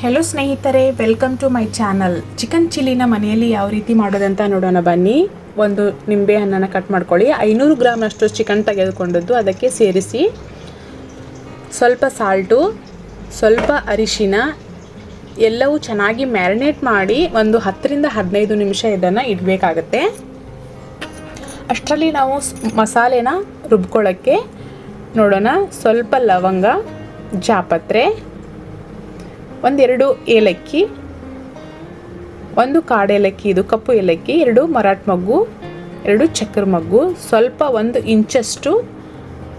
Hello ಸ್ನೇಹಿತರೆ, welcome to my channel. Chicken ಚಿಲ್ಲಿನ ಮನೆಯಲ್ಲಿ ಯಾವ ರೀತಿ ಮಾಡೋದಂತ ನೋಡೋಣ ಬನ್ನಿ. ಒಂದು ನಿಂಬೆ ಹಣ್ಣನ್ನು ಕಟ್ ಮಾಡ್ಕೊಳ್ಳಿ. 500 ಗ್ರಾಮಷ್ಟು ಚಿಕನ್ ತೆಗೆದುಕೊಂಡದ್ದು ಅದಕ್ಕೆ ಸೇರಿಸಿ ಸ್ವಲ್ಪ ಸಾಲ್ಟು, ಸ್ವಲ್ಪ ಅರಿಶಿನ ಎಲ್ಲವೂ ಚೆನ್ನಾಗಿ ಮ್ಯಾರಿನೇಟ್ ಮಾಡಿ ಒಂದು 10 ರಿಂದ 15 ನಿಮಿಷ ಇದನ್ನು ಇಡಬೇಕಾಗತ್ತೆ. ಅಷ್ಟರಲ್ಲಿ ನಾವು ಮಸಾಲೆನ ರುಬ್ಕೊಳ್ಳೋಕ್ಕೆ ನೋಡೋಣ. ಸ್ವಲ್ಪ ಲವಂಗ, ಜಾಪತ್ರೆ, 1-2 ಏಲಕ್ಕಿ, 1 ಕಾಡೇಲಕ್ಕಿ, ಇದು ಕಪ್ಪು ಏಲಕ್ಕಿ, 2 ಮರಾಠ ಮೊಗ್ಗು, 2 ಚಕ್ರ ಮೊಗ್ಗು, ಸ್ವಲ್ಪ 1 ಇಂಚಷ್ಟು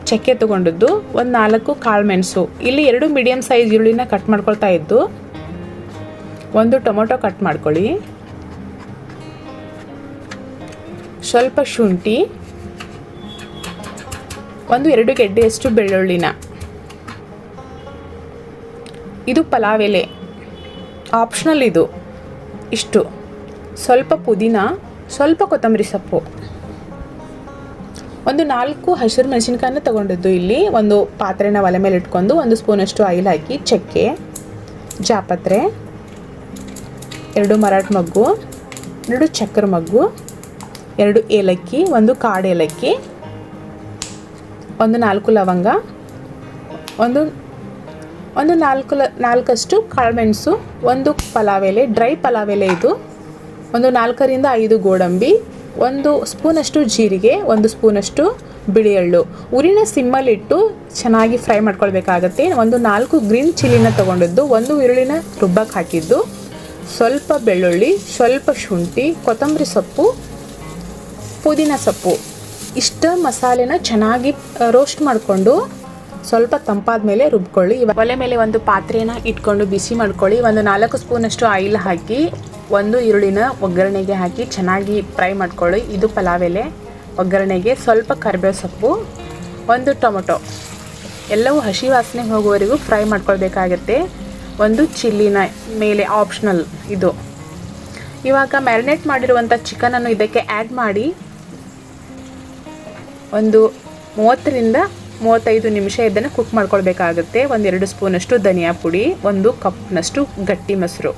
ಚಕ್ಕೆ ತಗೊಂಡದ್ದು, 4 ಕಾಳು ಮೆಣಸು. ಇಲ್ಲಿ 2 ಮೀಡಿಯಮ್ ಸೈಜ್ ಈರುಳ್ಳಿನ ಕಟ್ ಮಾಡ್ಕೊಳ್ತಾ ಇದ್ದು, 1 ಟೊಮೊಟೊ ಕಟ್ ಮಾಡ್ಕೊಳ್ಳಿ, ಸ್ವಲ್ಪ ಶುಂಠಿ, 1-2 ಗೆಡ್ಡೆಯಷ್ಟು ಬೆಳ್ಳುಳ್ಳಿನ. ಇದು ಪಲಾವ್ ಎಲೆ, ಆಪ್ಷನಲ್ ಇದು. ಇಷ್ಟು ಸ್ವಲ್ಪ ಪುದೀನ, ಸ್ವಲ್ಪ ಕೊತ್ತಂಬರಿ ಸೊಪ್ಪು, 4 ಹಸಿರು ಮೆಣಸಿನ್ಕಾಯನ್ನ ತಗೊಂಡಿದ್ದು. ಇಲ್ಲಿ ಒಂದು ಪಾತ್ರೆನ ಒಲೆ ಮೇಲೆ ಇಟ್ಕೊಂಡು 1 ಸ್ಪೂನಷ್ಟು ಆಯಿಲ್ ಹಾಕಿ ಚಕ್ಕೆ, ಜಾಪತ್ರೆ, 2 ಮರಾಠ ಮೊಗ್ಗು, 2 ಚಕ್ರ ಮೊಗ್ಗು, 2 ಏಲಕ್ಕಿ, 1 ಕಾಡೇಲಕ್ಕಿ, 4 ಲವಂಗ, 4 ಕಾಳುಮೆಣಸು, 1 ಪಲಾವ್ ಎಲೆ, ಡ್ರೈ ಪಲಾವ್ ಎಲೆ ಇದು, 4 ರಿಂದ 5 ಗೋಡಂಬಿ, 1 ಸ್ಪೂನಷ್ಟು ಜೀರಿಗೆ, 1 ಸ್ಪೂನಷ್ಟು ಬಿಳಿ ಎಳ್ಳು. ಉರಿನ ಸಿಮ್ಮಲ್ಲಿಟ್ಟು ಚೆನ್ನಾಗಿ ಫ್ರೈ ಮಾಡ್ಕೊಳ್ಬೇಕಾಗತ್ತೆ. 4 ಗ್ರೀನ್ ಚಿಲ್ಲಿನ ತೊಗೊಂಡಿದ್ದು, 1 ಈರುಳ್ಳಿನ ರುಬ್ಬಕ್ಕೆ ಹಾಕಿದ್ದು, ಸ್ವಲ್ಪ ಬೆಳ್ಳುಳ್ಳಿ, ಸ್ವಲ್ಪ ಶುಂಠಿ, ಕೊತ್ತಂಬರಿ ಸೊಪ್ಪು, ಪುದೀನ ಸೊಪ್ಪು. ಇಷ್ಟ ಮಸಾಲೆನ ಚೆನ್ನಾಗಿ ರೋಸ್ಟ್ ಮಾಡಿಕೊಂಡು ಸ್ವಲ್ಪ ತಂಪಾದ ಮೇಲೆ ರುಬ್ಕೊಳ್ಳಿ. ಒಲೆ ಮೇಲೆ ಒಂದು ಪಾತ್ರೆನ ಇಟ್ಕೊಂಡು ಬಿಸಿ ಮಾಡ್ಕೊಳ್ಳಿ. 4 ಸ್ಪೂನಷ್ಟು ಆಯಿಲ್ ಹಾಕಿ 1 ಈರುಳ್ಳಿನ ಒಗ್ಗರಣೆಗೆ ಹಾಕಿ ಚೆನ್ನಾಗಿ ಫ್ರೈ ಮಾಡ್ಕೊಳ್ಳಿ. ಇದು ಪಲಾವ್ ಎಲೆ ಒಗ್ಗರಣೆಗೆ. ಸ್ವಲ್ಪ ಕರಿಬೇವು ಸೊಪ್ಪು, 1 ಟೊಮೊಟೊ, ಎಲ್ಲವೂ ಹಸಿ ವಾಸನೆ ಹೋಗುವವರೆಗೂ ಫ್ರೈ ಮಾಡ್ಕೊಳ್ಬೇಕಾಗತ್ತೆ. 1 ಚಿಲ್ಲಿನ ಮೇಲೆ ಆಪ್ಷನಲ್ ಇದು. ಇವಾಗ ಮ್ಯಾರಿನೇಟ್ ಮಾಡಿರುವಂಥ ಚಿಕನನ್ನು ಇದಕ್ಕೆ ಆ್ಯಡ್ ಮಾಡಿ ಒಂದು 30 ರಿಂದ 35 ನಿಮಿಷ ಇದನ್ನು ಕುಕ್ ಮಾಡ್ಕೊಳ್ಬೇಕಾಗುತ್ತೆ. 1-2 ಸ್ಪೂನಷ್ಟು ಧನಿಯಾ ಪುಡಿ, 1 ಕಪ್ನಷ್ಟು ಗಟ್ಟಿ ಮೊಸರು.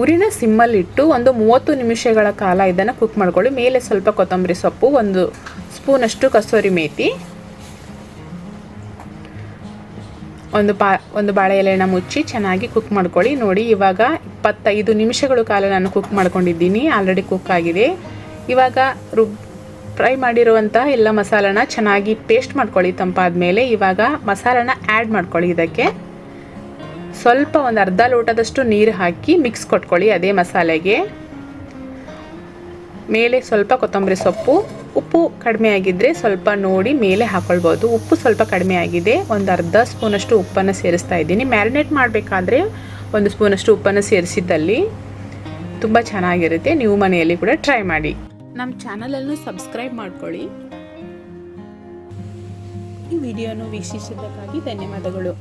ಉರಿನ ಸಿಮ್ಮಲ್ಲಿಟ್ಟು ಒಂದು 30 ನಿಮಿಷಗಳ ಕಾಲ ಇದನ್ನು ಕುಕ್ ಮಾಡ್ಕೊಳ್ಳಿ. ಮೇಲೆ ಸ್ವಲ್ಪ ಕೊತ್ತಂಬರಿ ಸೊಪ್ಪು, 1 ಸ್ಪೂನಷ್ಟು ಕಸೂರಿ ಮೇಥಿ, ಒಂದು ಬಾಳೆ ಎಲೆನ ಮುಚ್ಚಿ ಚೆನ್ನಾಗಿ ಕುಕ್ ಮಾಡ್ಕೊಳ್ಳಿ. ನೋಡಿ, ಇವಾಗ 25 ನಿಮಿಷಗಳ ಕಾಲ ನಾನು ಕುಕ್ ಮಾಡ್ಕೊಂಡಿದ್ದೀನಿ. ಆಲ್ರೆಡಿ ಕುಕ್ ಆಗಿದೆ. ಇವಾಗ ಫ್ರೈ ಮಾಡಿರುವಂಥ ಎಲ್ಲ ಮಸಾಲನ ಚೆನ್ನಾಗಿ ಪೇಸ್ಟ್ ಮಾಡ್ಕೊಳ್ಳಿ ತಂಪಾದ ಮೇಲೆ. ಇವಾಗ ಮಸಾಲನ ಆ್ಯಡ್ ಮಾಡ್ಕೊಳ್ಳಿ. ಇದಕ್ಕೆ ಸ್ವಲ್ಪ ಒಂದು ಅರ್ಧ ಲೋಟದಷ್ಟು ನೀರು ಹಾಕಿ ಮಿಕ್ಸ್ ಕೊಟ್ಕೊಳ್ಳಿ. ಅದೇ ಮಸಾಲೆಗೆ ಮೇಲೆ ಸ್ವಲ್ಪ ಕೊತ್ತಂಬರಿ ಸೊಪ್ಪು. ಉಪ್ಪು ಕಡಿಮೆ ಆಗಿದ್ದರೆ ಸ್ವಲ್ಪ ನೋಡಿ ಮೇಲೆ ಹಾಕ್ಕೊಳ್ಬೋದು. ಉಪ್ಪು ಸ್ವಲ್ಪ ಕಡಿಮೆ ಆಗಿದೆ. ಒಂದು ಅರ್ಧ ಸ್ಪೂನಷ್ಟು ಉಪ್ಪನ್ನು ಸೇರಿಸ್ತಾ ಇದ್ದೀನಿ. ಮ್ಯಾರಿನೇಟ್ ಮಾಡಬೇಕಾದ್ರೆ 1 ಸ್ಪೂನಷ್ಟು ಉಪ್ಪನ್ನು ಸೇರಿಸಿದ್ದಲ್ಲಿ ತುಂಬ ಚೆನ್ನಾಗಿರುತ್ತೆ. ನೀವು ಮನೆಯಲ್ಲಿ ಕೂಡ ಟ್ರೈ ಮಾಡಿ. ನಮ್ಮ ಚಾನಲನ್ನು ಸಬ್ಸ್ಕ್ರೈಬ್ ಮಾಡ್ಕೊಳ್ಳಿ. ಈ ವಿಡಿಯೋನು ವೀಕ್ಷಿಸಿದ್ದಕ್ಕಾಗಿ ಧನ್ಯವಾದಗಳು.